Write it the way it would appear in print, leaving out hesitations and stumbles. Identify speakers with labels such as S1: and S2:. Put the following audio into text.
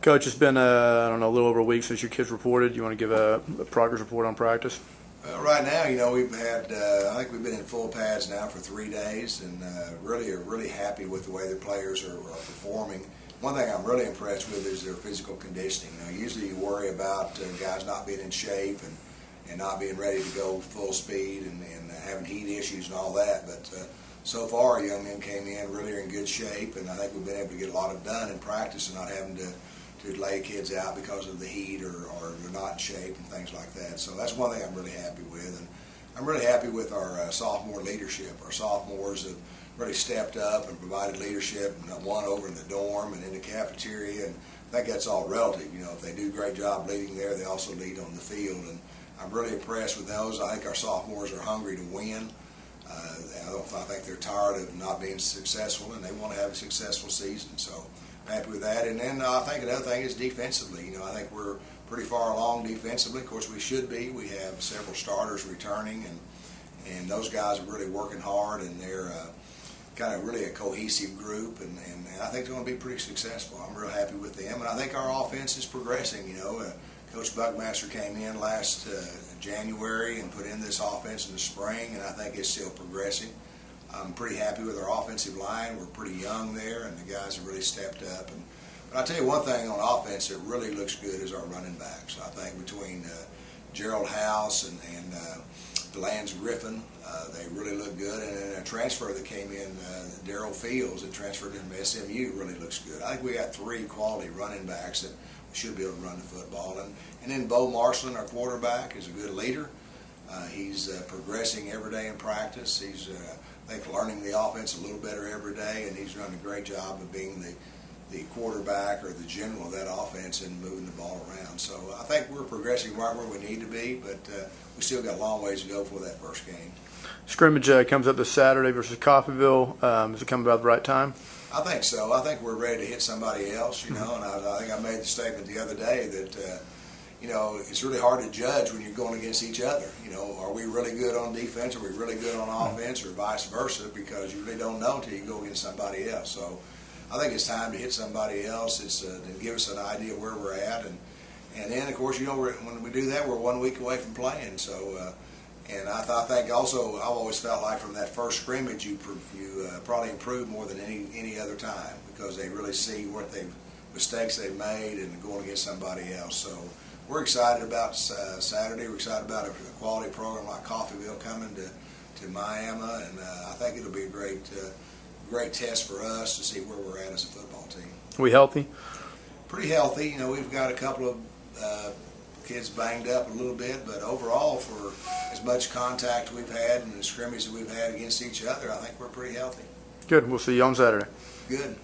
S1: Coach, it's been I don't know, a little over a week since your kids reported. You want to give a progress report on practice?
S2: Right now, we've had, I think we've been in full pads now for 3 days, and really happy with the way the players are performing. One thing I'm really impressed with is their physical conditioning. Usually you worry about guys not being in shape and not being ready to go full speed and having heat issues and all that, but so far young men came in really in good shape, and I think we've been able to get a lot of done in practice and not having to lay kids out because of the heat or they're not in shape and things like that. So that's one thing I'm really happy with. And I'm really happy with our sophomore leadership. Our sophomores have really stepped up and provided leadership, one over in the dorm and in the cafeteria, and I think that's all relative. If they do a great job leading there, they also lead on the field, and I'm really impressed with those. I think our sophomores are hungry to win. I think they're tired of not being successful, and they want to have a successful season. So happy with that. And then I think another thing is defensively. I think we're pretty far along defensively. Of course, we should be. We have several starters returning, and those guys are really working hard, and they're kind of really a cohesive group, and I think they're going to be pretty successful. I'm real happy with them, and I think our offense is progressing. Coach Buckmaster came in last January and put in this offense in the spring, and I think it's still progressing. I'm pretty happy with our offensive line. We're pretty young there, and the guys have really stepped up. But I'll tell you one thing on offense that really looks good is our running backs. I think between Gerald House and Delance Griffin, they really look good. And then a transfer that came in, Darrell Fields, that transferred from SMU, really looks good. I think we got 3 quality running backs that we should be able to run the football. And then Bo Marshland, our quarterback, is a good leader. He's progressing every day in practice. He's I think learning the offense a little better every day, and he's done a great job of being the quarterback or the general of that offense and moving the ball around. So I think we're progressing right where we need to be, but we still got a long ways to go for that first game.
S1: Scrimmage comes up this Saturday versus Coffeyville. Is it coming about the right time?
S2: I think so. I think we're ready to hit somebody else, and I think I made the statement the other day that it's really hard to judge when you're going against each other. Are we really good on defense? Are we really good on offense, or vice versa? Because you really don't know until you go against somebody else. So I think it's time to hit somebody else. It's to give us an idea where we're at, and then of course when we do that, we're 1 week away from playing. So and I think also I've always felt like from that first scrimmage you probably improved more than any other time, because they really see what mistakes they've made and going against somebody else. So we're excited about Saturday. We're excited about a quality program like Coffeyville coming to Miami, and I think it'll be a great test for us to see where we're at as a football team.
S1: Are we healthy?
S2: Pretty healthy. We've got a couple of kids banged up a little bit, but overall, for as much contact we've had and the scrimmage that we've had against each other, I think we're pretty healthy.
S1: Good. We'll see you on Saturday.
S2: Good.